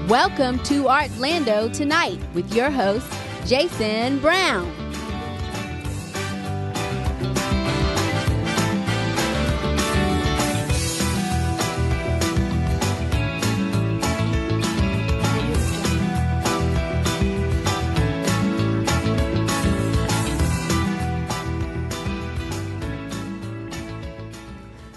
Welcome to Artlando Tonight with your host, Jason Brown.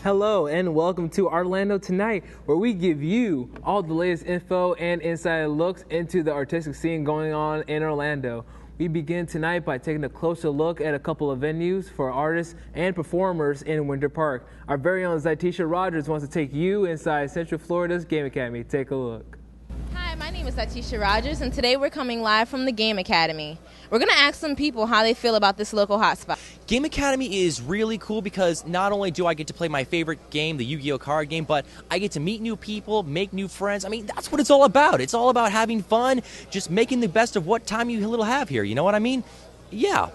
Hello and welcome to Artlando Tonight, where we give you all the latest info and inside looks into the artistic scene going on in Orlando. We begin tonight by taking a closer look at a couple of venues for artists and performers in Winter Park. Our very own Zatisha Rogers wants to take you inside Central Florida's Game Academy. Take a look. Hi, my name is Zatisha Rogers, and today we're coming live from the Game Academy. We're going to ask some people how they feel about this local hotspot. Game Academy is really cool because not only do I get to play my favorite game, the Yu-Gi-Oh! Card game, but I get to meet new people, make new friends. I mean, that's what it's all about. It's all about having fun, just making the best of what time you little have here. You know what I mean? Yeah.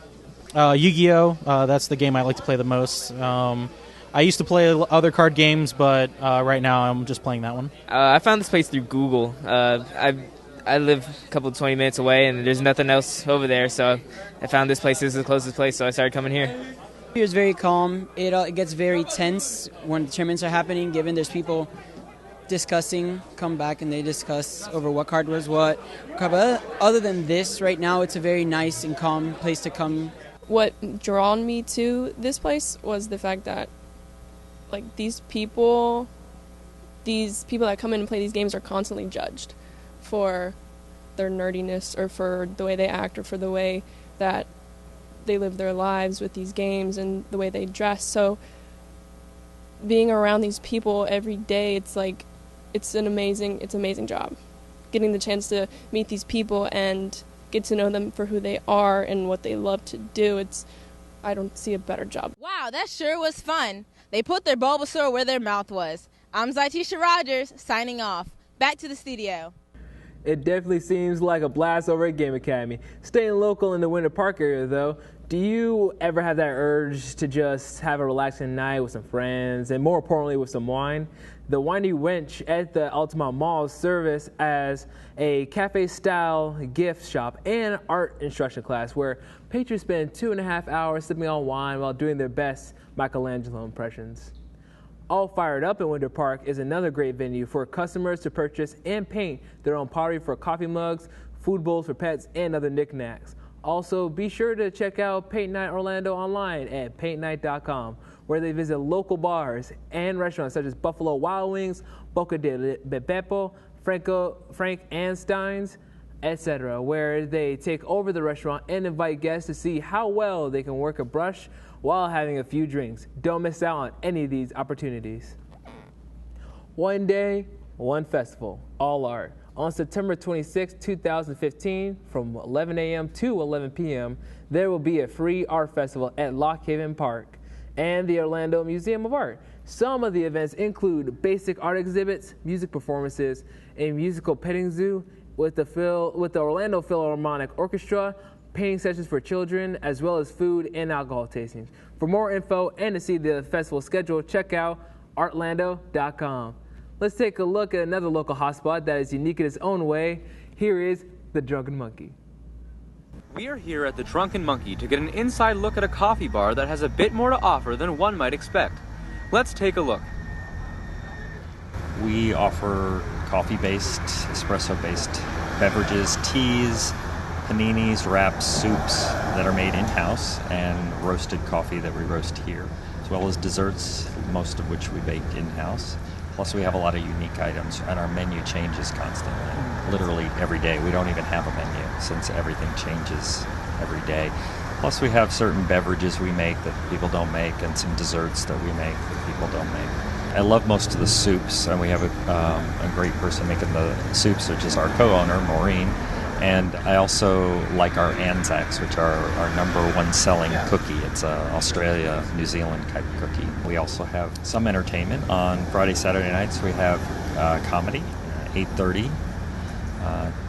Yu-Gi-Oh! That's the game I like to play the most. I used to play other card games, but right now I'm just playing that one. I found this place through Google. I live a couple of 20 minutes away, and there's nothing else over there, so I found this place. This is the closest place, so I started coming here. It's very calm. It gets very tense when the tournaments are happening, given there's people discussing, come back and they discuss over what card was what. But other than this, right now, it's a very nice and calm place to come. What drawn me to this place was the fact that these people that come in and play these games are constantly judged for their nerdiness or for the way they act or for the way that they live their lives with these games and the way they dress. So being around these people every day, it's an amazing job. Getting the chance to meet these people and get to know them for who they are and what they love to do, I don't see a better job. Wow, that sure was fun. They put their Bulbasaur where their mouth was. I'm Zatisha Rogers, signing off. Back to the studio. It definitely seems like a blast over at Game Academy. Staying local in the Winter Park area, though, do you ever have that urge to just have a relaxing night with some friends and, more importantly, with some wine? The Windy Wench at the Altamont Mall serves as a cafe-style gift shop and art instruction class where patrons spend 2.5 hours sipping on wine while doing their best Michelangelo impressions. All Fired Up in Winter Park is another great venue for customers to purchase and paint their own pottery for coffee mugs, food bowls for pets, and other knickknacks. Also, be sure to check out Paint Night Orlando online at paintnight.com, where they visit local bars and restaurants such as Buffalo Wild Wings, Boca de Beppo, Frank and Stein's, etc., where they take over the restaurant and invite guests to see how well they can work a brush while having a few drinks. Don't miss out on any of these opportunities. One day, one festival, all art. On September 26, 2015, from 11 a.m. to 11 p.m., there will be a free art festival at Lock Haven Park and the Orlando Museum of Art. Some of the events include basic art exhibits, music performances, a musical petting zoo with the Orlando Philharmonic Orchestra, painting sessions for children, as well as food and alcohol tastings. For more info and to see the festival schedule, check out artlando.com. Let's take a look at another local hotspot that is unique in its own way. Here is the Drunken Monkey. We are here at the Drunken Monkey to get an inside look at a coffee bar that has a bit more to offer than one might expect. Let's take a look. We offer coffee-based, espresso-based beverages, teas, paninis, wraps, soups that are made in-house, and roasted coffee that we roast here, as well as desserts, most of which we bake in-house. Plus, we have a lot of unique items, and our menu changes constantly, literally every day. We don't even have a menu since everything changes every day. Plus, we have certain beverages we make that people don't make, and some desserts that we make that people don't make. I love most of the soups, and we have a great person making the soups, which is our co-owner, Maureen. And I also like our Anzacs, which are our #1 selling cookie. It's an Australia, New Zealand type cookie. We also have some entertainment. On Friday, Saturday nights, we have comedy, 8:30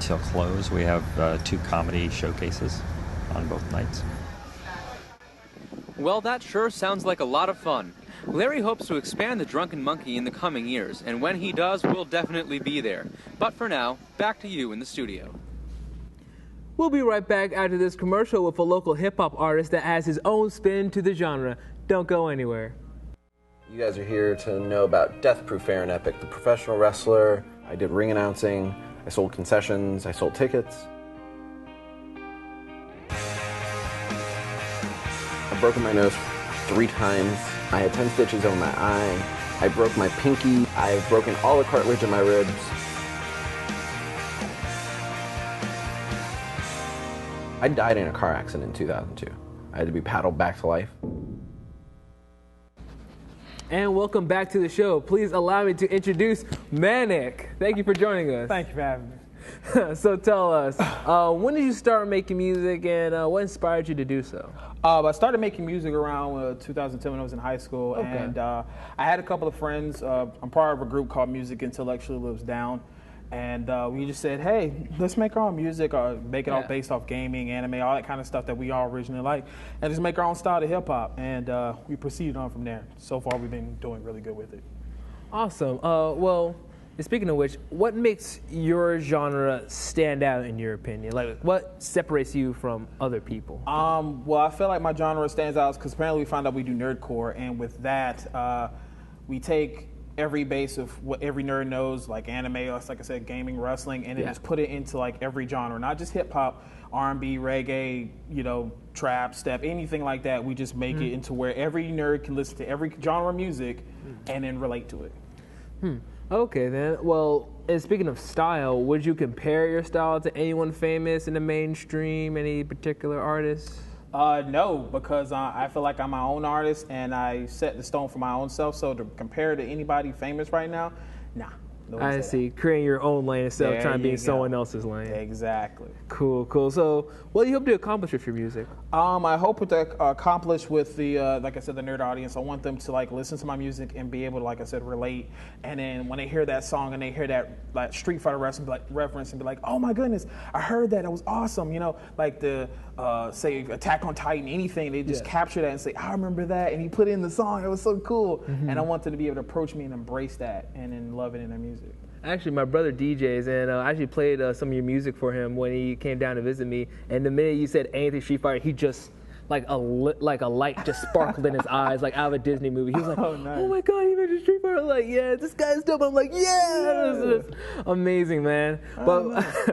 till close. We have 2 comedy showcases on both nights. Well, that sure sounds like a lot of fun. Larry hopes to expand the Drunken Monkey in the coming years, and when he does, we'll definitely be there. But for now, back to you in the studio. We'll be right back after this commercial with a local hip-hop artist that adds his own spin to the genre. Don't go anywhere. You guys are here to know about Death Proof Fair and Epic, the professional wrestler. I did ring announcing, I sold concessions, I sold tickets. I've broken my nose 3 times. I had 10 stitches over my eye. I broke my pinky. I've broken all the cartilage in my ribs. I died in a car accident in 2002. I had to be paddled back to life. And welcome back to the show. Please allow me to introduce Manic. Thank you for joining us. Thank you for having me. So tell us, when did you start making music and what inspired you to do so? I started making music around 2010 when I was in high school. Okay. And I had a couple of friends. I'm part of a group called Music Intellectually Lives Down. And we just said, hey, let's make our own music, make it all based off gaming, anime, all that kind of stuff that we all originally liked, and just make our own style of hip-hop. And we proceeded on from there. So far, we've been doing really good with it. Awesome. Well, speaking of which, what makes your genre stand out in your opinion? Like, what separates you from other people? Well, I feel like my genre stands out because apparently we found out we do nerdcore, and with that, we take every base of what every nerd knows, like anime, like I said, gaming, wrestling, and then just put it into like every genre, not just hip hop, R&B, reggae, trap, step, anything like that. We just make it into where every nerd can listen to every genre of music and then relate to it. Okay then. Well, and speaking of style, would you compare your style to anyone famous in the mainstream, any particular artists? No, because I feel like I'm my own artist and I set the stone for my own self. So to compare to anybody famous right now, nah. I see. Creating your own lane instead of trying to be in someone else's lane. Exactly. Cool. So what do you hope to accomplish with your music? I hope to accomplish with the, like I said, the nerd audience. I want them to like listen to my music and be able to, like I said, relate. And then when they hear that song and they hear that like Street Fighter reference and be like, oh my goodness, I heard that. It was awesome. Like the, say, Attack on Titan, anything. They just capture that and say, I remember that. And he put in the song. It was so cool. And I want them to be able to approach me and embrace that and then love it in their music. Actually, my brother DJs, and I actually played some of your music for him when he came down to visit me. And the minute you said anything Street Fighter, he just like a light just sparkled in his eyes, like out of a Disney movie. He was like, "Oh my God, he mentioned Street Fighter!" I'm like, yeah, this guy's dope. I'm like, yeah, this is amazing, man. But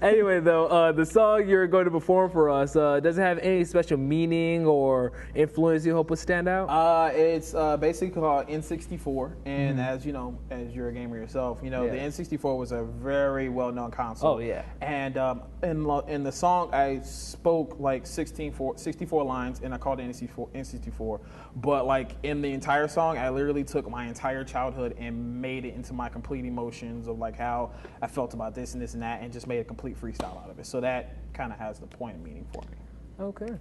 anyway, though, the song you're going to perform for us, does it have any special meaning or influence you hope would stand out? It's basically called N64, and as you know, as you're a gamer yourself, the N64 was a very well-known console. Oh yeah. And in the song, I spoke like 64 lines, and I called it N64. But like in the entire song, I literally took my entire childhood and made it into my complete emotions of like how I felt about this and this and that, and just made a complete freestyle out of it. So that kind of has the point of meaning for me. Okay.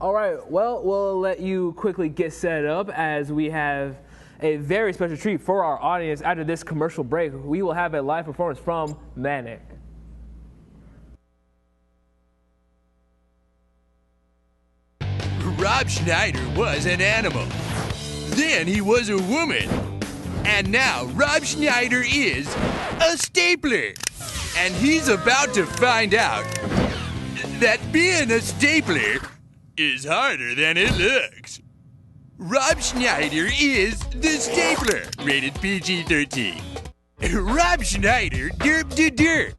All right. Well, we'll let you quickly get set up as we have a very special treat for our audience. After this commercial break, we will have a live performance from Manic. Rob Schneider was an animal. Then he was a woman. And now Rob Schneider is a stapler. And he's about to find out that being a stapler is harder than it looks. Rob Schneider is the stapler, rated PG-13. Rob Schneider, derp de derp.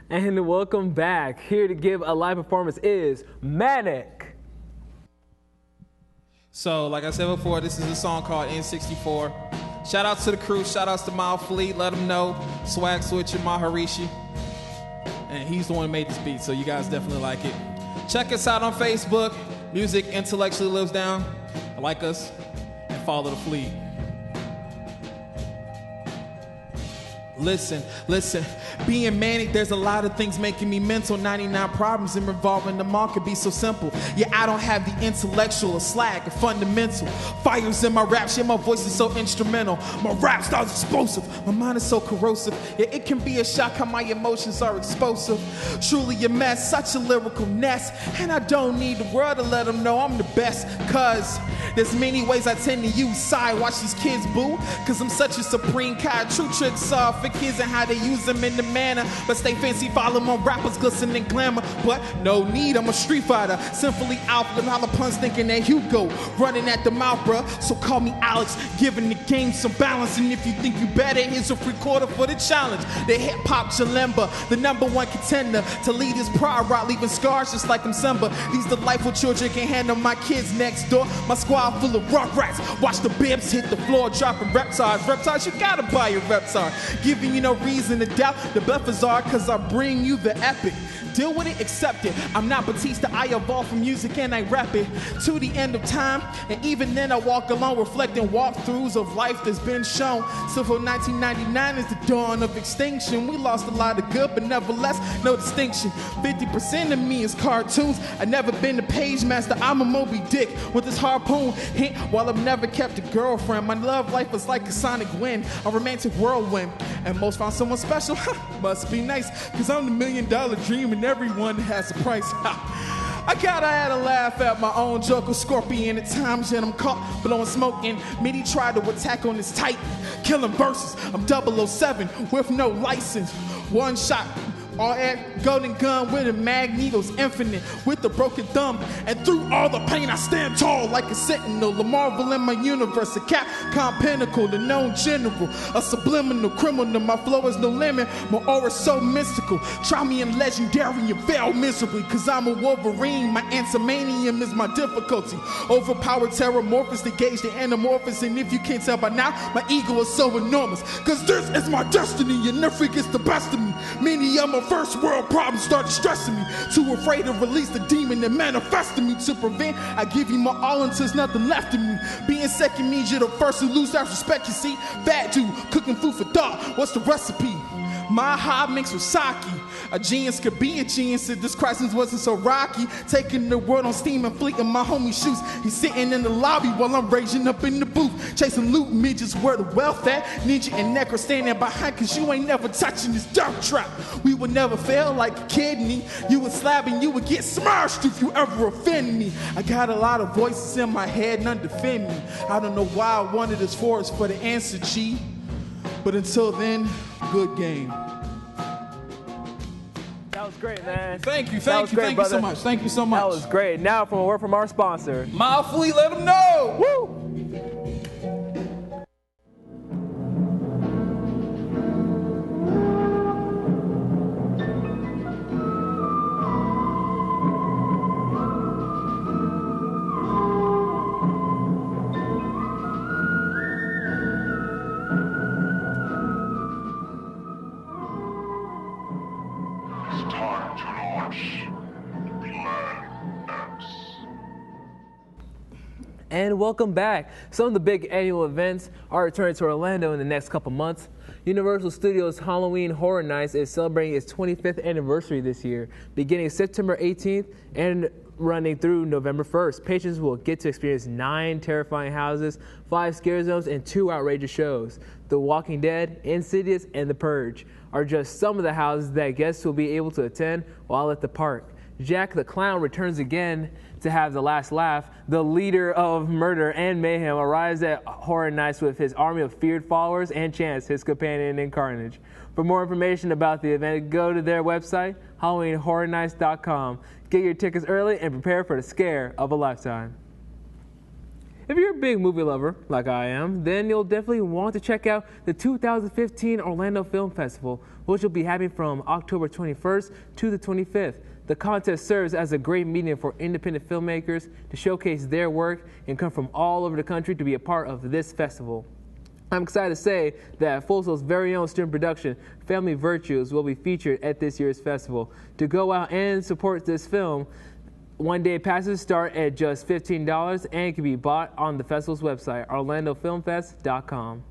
And welcome back. Here to give a live performance is Manic. So, like I said before, this is a song called N64. Shout out to the crew, shout outs to Mild Fleet, let them know. Swag Switcher, Maharishi. And he's the one who made this beat, so you guys definitely like it. Check us out on Facebook, Music Intellectually Lives Down. Like us, and follow the fleet. Listen, being manic, there's a lot of things making me mental. 99 problems and revolving them all could be so simple. Yeah, I don't have the intellectual or slack or fundamental. Fires in my rap, yeah, my voice is so instrumental. My rap style's explosive, my mind is so corrosive. Yeah, it can be a shock how my emotions are explosive. Truly a mess, such a lyrical nest. And I don't need the world to let them know I'm the best. Cause there's many ways I tend to use side. Watch these kids boo, cause I'm such a supreme kind. True tricks are for kids and how they use them in the manner. But stay fancy, follow my rappers, glisten and glamour. But no need, I'm a street fighter. Simply out with all the puns thinking that Hugo. Running at the mouth, bruh, so call me Alex. Giving the game some balance. And if you think you better, here's a free quarter for the challenge. The hip-hop Jalemba, the #1 contender. To lead his pride route, leaving scars just like I'm Simba. These delightful children can handle my kids next door. My squad full of rock rats. Watch the bibs hit the floor, dropping reptiles. Reptiles, you gotta buy your reptile. Giving you no reason to doubt the bluffers are, cause I bring you the epic. Deal with it, accept it. I'm not Batista, I evolve from music and I rap it to the end of time. And even then I walk alone, reflecting walkthroughs of life that's been shown. So for 1999 is the dawn of extinction. We lost a lot of good, but nevertheless, no distinction. 50% of me is cartoons. I never been a page master, I'm a Moby Dick with this harpoon hint. While I've never kept a girlfriend, my love life was like a sonic wind, a romantic whirlwind. And most found someone special, must be nice, cause I'm the $1 million dream and everyone has a price. I gotta have a laugh at my own joke of Scorpion at times, and I'm caught blowing smoke. And Mitty tried to attack on this tight, killing verses. I'm 007 with no license. One shot, all air, golden gun with a Magneto's infinite with a broken thumb. And through all the pain, I stand tall like a sentinel. A marvel in my universe, a Capcom pinnacle, the known general, a subliminal criminal. My flow is no limit, my aura's so mystical. Try me in legendary and fail miserably, cause I'm a Wolverine. My antimanium is my difficulty. Overpowered terramorphous to gauge the anamorphous. And if you can't tell by now, my ego is so enormous, cause this is my destiny and nothing gets the best of me. Many of my first world problems started stressing me. Too afraid to release the demon that manifested me. To prevent, I give you my all until there's nothing left of me. Being second means you're the first to lose that respect, you see. Fat dude, cooking food for thought. What's the recipe? My high mixed with sake. A genius could be a genius if this crisis wasn't so rocky. Taking the world on steam and fleeting my homie's shoes. He's sitting in the lobby while I'm raging up in the booth. Chasing loot midgets where the wealth at. Ninja and Necro standing behind, cause you ain't never touching this dirt trap. We would never fail like a kidney. You would slap and you would get smashed if you ever offend me. I got a lot of voices in my head, none defend me. I don't know why I wanted this forest for the answer, G. But until then, good game. That was great, man. Thank you That was great, brother. so much. Thank you so much. That was great. Now from a word from our sponsor. My Fleet, let them know. Woo! And welcome back. Some of the big annual events are returning to Orlando in the next couple months. Universal Studios Halloween Horror Nights is celebrating its 25th anniversary this year, beginning September 18th and running through November 1st. Patrons will get to experience 9 terrifying houses, 5 scare zones, and 2 outrageous shows. The Walking Dead, Insidious, and The Purge are just some of the houses that guests will be able to attend while at the park. Jack the Clown returns again to have the last laugh. The leader of murder and mayhem arrives at Horror Nights with his army of feared followers and Chance, his companion in carnage. For more information about the event, go to their website, HalloweenHorrorNights.com. Get your tickets early and prepare for the scare of a lifetime. If you're a big movie lover, like I am, then you'll definitely want to check out the 2015 Orlando Film Festival, which will be happening from October 21st to the 25th. The contest serves as a great medium for independent filmmakers to showcase their work and come from all over the country to be a part of this festival. I'm excited to say that Full Sail's very own student production, Family Virtues, will be featured at this year's festival. To go out and support this film, one-day passes start at just $15 and can be bought on the festival's website, OrlandoFilmFest.com.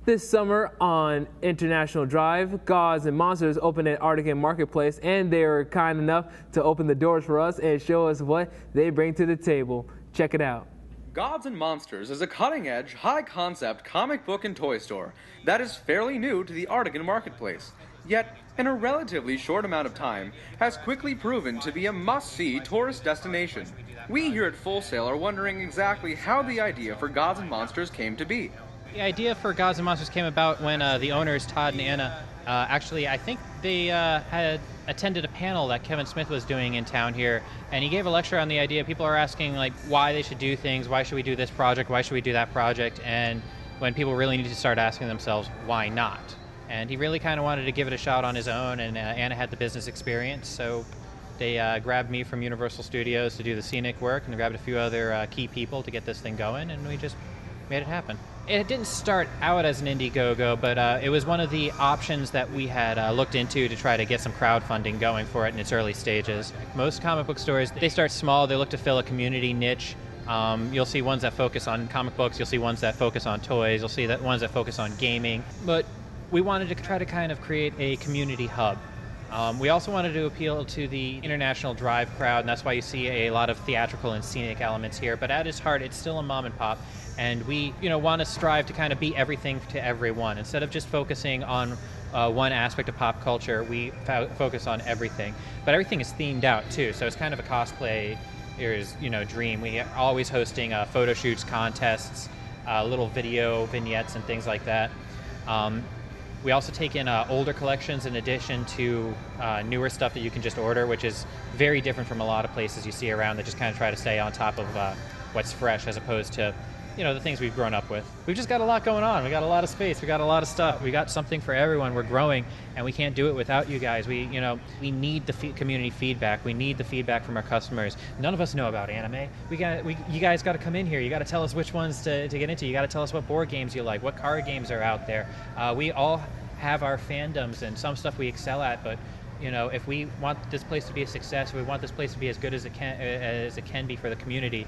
This summer on International Drive, Gods and Monsters opened at Arctic Marketplace, and they were kind enough to open the doors for us and show us what they bring to the table. Check it out. Gods and Monsters is a cutting-edge, high-concept comic book and toy store that is fairly new to the Arctic Marketplace, yet in a relatively short amount of time has quickly proven to be a must-see tourist destination. We here at Full Sail are wondering exactly how the idea for Gods and Monsters came to be. The idea for Gods and Monsters came about when the owners, Todd and Anna, actually, I think they had attended a panel that Kevin Smith was doing in town here, and he gave a lecture on the idea. People are asking, like, why they should do things, why should we do this project, why should we do that project, and when people really need to start asking themselves, why not? And he really kind of wanted to give it a shot on his own, and Anna had the business experience, so they grabbed me from Universal Studios to do the scenic work, and they grabbed a few other key people to get this thing going, and we just made it happen. It didn't start out as an Indiegogo, but it was one of the options that we had looked into to try to get some crowdfunding going for it in its early stages. Most comic book stores, they start small, they look to fill a community niche. You'll see ones that focus on comic books, you'll see ones that focus on toys, you'll see ones that focus on gaming. But we wanted to try to kind of create a community hub. We also wanted to appeal to the International Drive crowd, and that's why you see a lot of theatrical and scenic elements here. But at its heart, it's still a mom and pop, and we, want to strive to kind of be everything to everyone. Instead of just focusing on one aspect of pop culture, we focus on everything. But everything is themed out too, so it's kind of a cosplay dream. We are always hosting photo shoots, contests, little video vignettes, and things like that. We also take in older collections in addition to newer stuff that you can just order, which is very different from a lot of places you see around that just kind of try to stay on top of what's fresh as opposed to, the things we've grown up with. We've just got a lot going on. We got a lot of space. We got a lot of stuff. We got something for everyone. We're growing, and we can't do it without you guys. We need the community feedback. We need the feedback from our customers. None of us know about anime. You guys got to come in here. You got to tell us which ones to get into. You got to tell us what board games you like, what card games are out there. We all have our fandoms, and some stuff we excel at, but if we want this place to be a success, if we want this place to be as good as it can be for the community,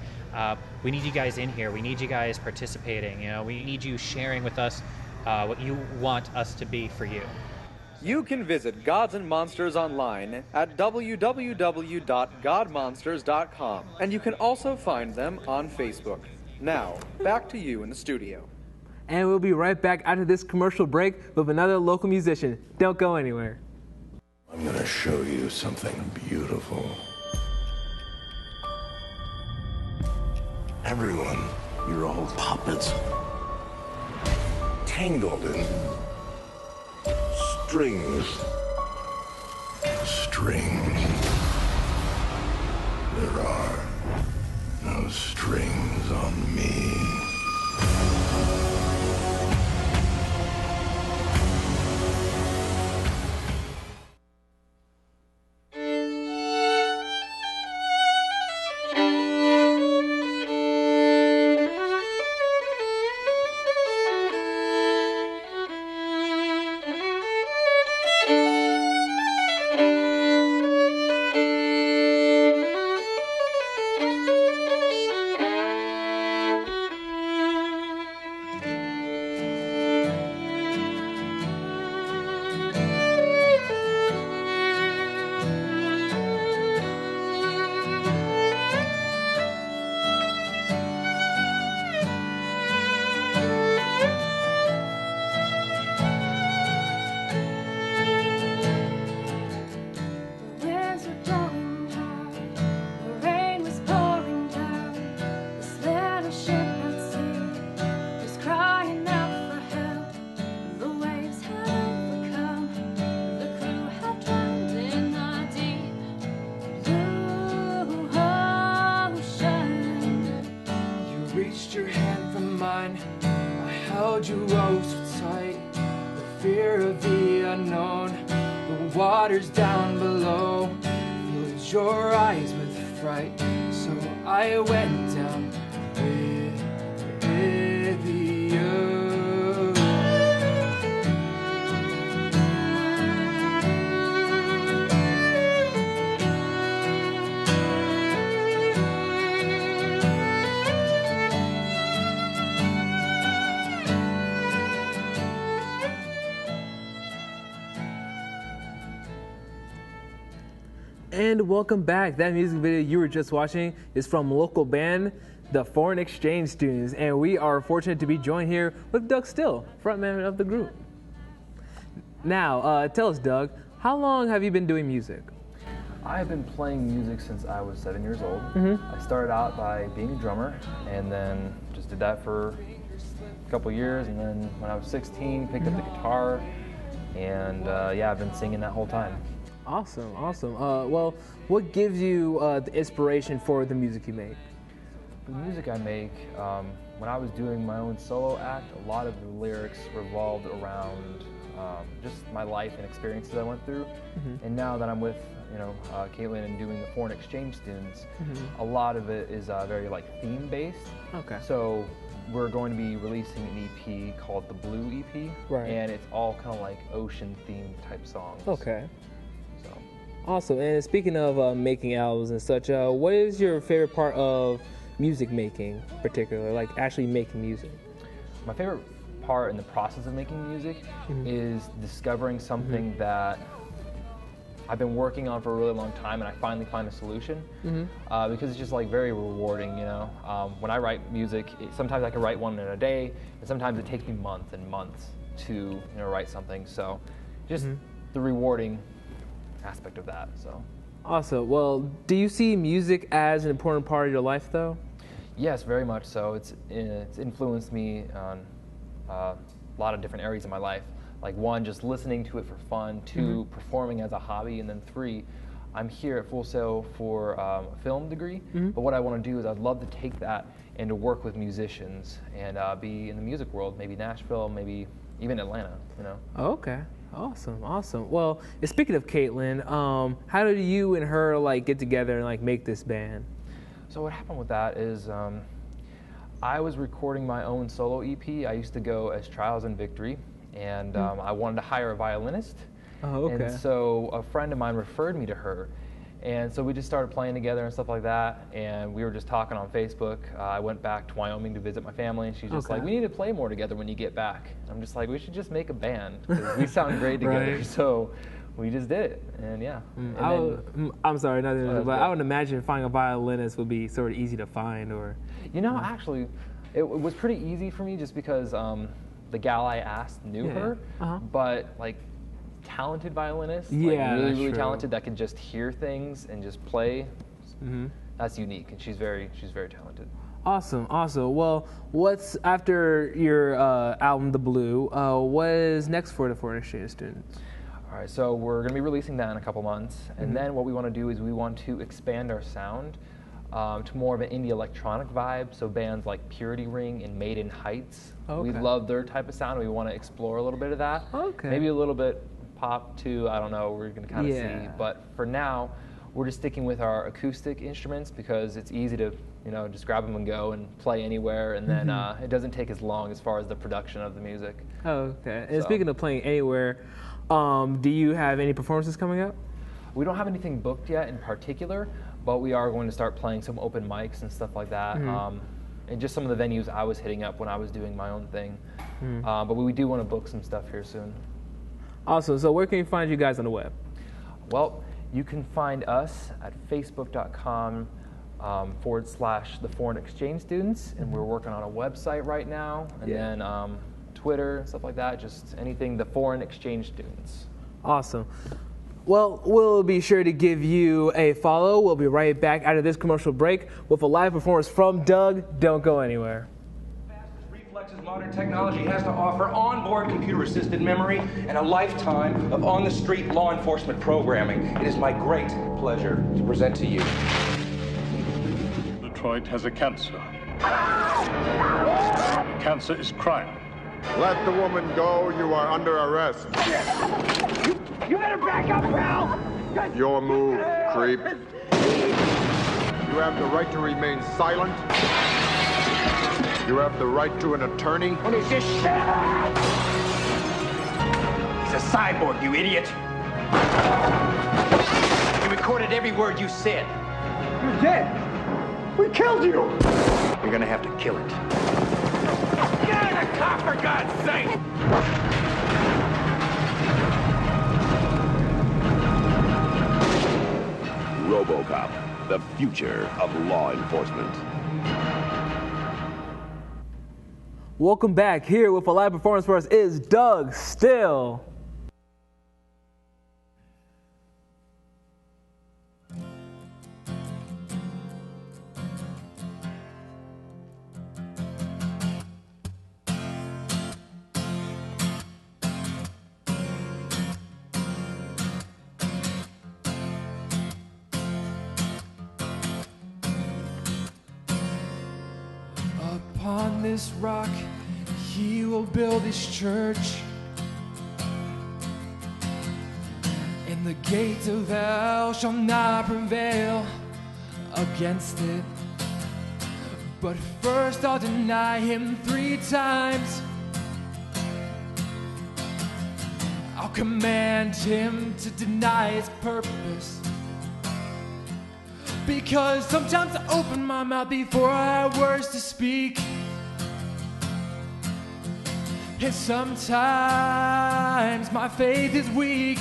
we need you guys in here. We need you guys participating. We need you sharing with us what you want us to be for you. You can visit Gods and Monsters online at www.godmonsters.com, and you can also find them on Facebook. Now, back to you in the studio. And we'll be right back after this commercial break with another local musician. Don't go anywhere. I'm gonna show you something beautiful. Everyone, you're all puppets, tangled in strings. There are no strings on me. Waters down below filled your eyes with fright, so I went down with you. And welcome back. That music video you were just watching is from local band, the Foreign Exchange Students, and we are fortunate to be joined here with Doug Still, frontman of the group. Now, tell us, Doug, how long have you been doing music? I've been playing music since I was 7 years old. Mm-hmm. I started out by being a drummer, and then just did that for a couple years, and then when I was 16, picked up the guitar, and yeah, I've been singing that whole time. Awesome, awesome. Well, what gives you the inspiration for the music you make? The music I make, when I was doing my own solo act, a lot of the lyrics revolved around just my life and experiences I went through. Mm-hmm. And now that I'm with, Caitlin and doing the Foreign Exchange Students, Mm-hmm. a lot of it is very like theme-based. Okay. So we're going to be releasing an EP called the Blue EP, Right. and it's all kind of like ocean-themed type songs. Okay. So. Awesome. And speaking of making albums and such, what is your favorite part of music making, particularly, like actually making music? My favorite part in the process of making music is discovering something that I've been working on for a really long time, and I finally find a solution, because it's just like very rewarding, when I write music, sometimes I can write one in a day, and sometimes it takes me months and months to write something. So just the rewarding aspect of that. So Awesome. Well, do you see music as an important part of your life, though? yes, very much so. It's influenced me on a lot of different areas of my life. Like, one, just listening to it for fun, two, performing as a hobby, and then three, I'm here at Full Sail for a film degree, but what I want to do is I'd love to take that and to work with musicians and be in the music world, maybe Nashville, maybe even Atlanta, Okay. Awesome, awesome. Well, and speaking of Caitlin, how did you and her get together and make this band? So what happened with that is I was recording my own solo EP. I used to go as Trials and Victory, and I wanted to hire a violinist. Oh, okay. And so a friend of mine referred me to her. And so we just started playing together and stuff like that. And we were just talking on Facebook. I went back to Wyoming to visit my family, and she's just like, we need to play more together when you get back. I'm just like, we should just make a band, because we sound great together. Right. So we just did it, and yeah. I'm sorry, nothing, that's but good. I would imagine finding a violinist would be sort of easy to find, or... Actually, it was pretty easy for me just because the gal I asked knew her, but talented violinist, really talented, that can just hear things and just play. That's unique, and she's very talented. Awesome, awesome. Well, what's after your album, The Blue? What is next for the Foreign Exchange Students? All right, so we're going to be releasing that in a couple months, and then what we want to do is we want to expand our sound to more of an indie electronic vibe. So bands like Purity Ring and Maiden Heights, we love their type of sound. We want to explore a little bit of that. Okay. Maybe a little bit pop too. I don't know. We're going to kind of see. But for now, we're just sticking with our acoustic instruments because it's easy to just grab them and go and play anywhere, and then it doesn't take as long as far as the production of the music. Okay. And speaking of playing anywhere, do you have any performances coming up? We don't have anything booked yet in particular, but we are going to start playing some open mics and stuff like that. And just some of the venues I was hitting up when I was doing my own thing. But we do want to book some stuff here soon. Awesome. So where can you find you guys on the web? Well, you can find us at facebook.com /the Foreign Exchange Students, and we're working on a website right now, and then Twitter and stuff like that, just anything the Foreign Exchange Students. Awesome. Well, we'll be sure to give you a follow. We'll be right back out of this commercial break with a live performance from Doug. Don't go anywhere. Modern technology has to offer onboard computer-assisted memory and a lifetime of on-the-street law enforcement programming. It is my great pleasure to present to you. Detroit has a cancer. The cancer is crime. Let the woman go. You are under arrest. You better back up, pal! Your move, creep. You have the right to remain silent. You have the right to an attorney. What is this shit? He's a cyborg, you idiot. You recorded every word you said. You're dead. We killed you. You're gonna have to kill it. Get out of the car, for God's sake! the future of law enforcement. Welcome back. Here with a live performance for us is Doug Still. Upon this rock he will build his church, and the gates of hell shall not prevail against it. But first I'll deny him 3 times. I'll command him to deny his purpose, because sometimes I open my mouth before I have words to speak, and sometimes my faith is weak.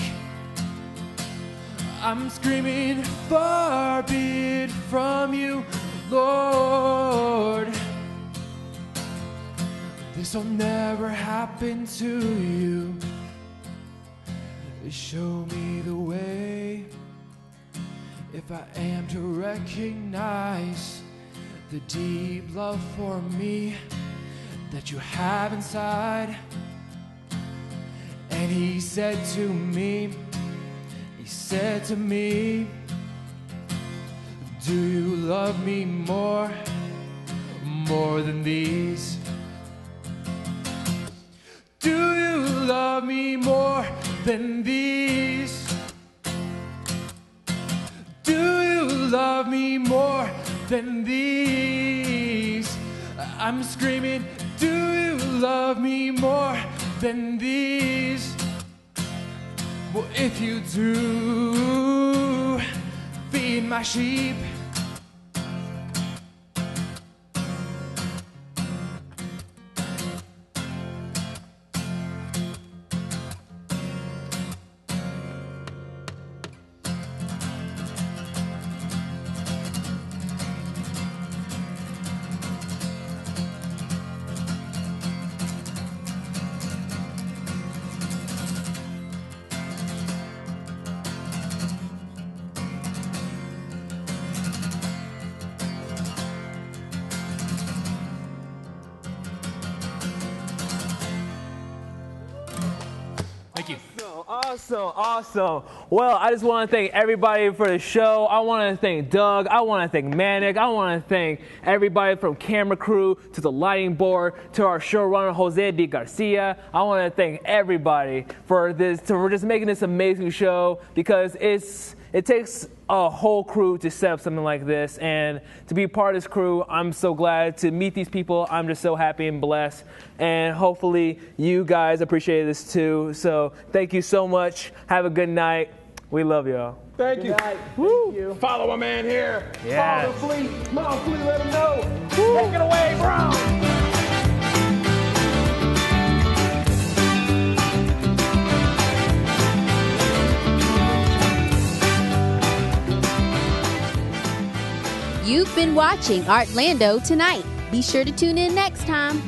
I'm screaming, far be it from you, Lord. This'll never happen to you. Show me the way, if I am to recognize the deep love for me that you have inside. And he said to me, do you love me more than these? Do you love me more than these? Do you love me more than these? I'm screaming, do you love me more than these? Well, if you do, feed my sheep. Thank you. Awesome. Well, I just want to thank everybody for the show. I want to thank Doug. I want to thank Manic. I want to thank everybody from camera crew to the lighting board to our showrunner, Jose Degarcia. I want to thank everybody for just making this amazing show, because it takes a whole crew to set up something like this, and to be part of this crew, I'm so glad to meet these people. I'm just so happy and blessed, and hopefully you guys appreciate this too. So thank you so much. Have a good night. We love y'all. Thank you. Woo. Thank you. Follow my man here. Yes. Follow the fleet. Come on, fleet, let him know. Take it away, bro. You've been watching Artlando Tonight. Be sure to tune in next time.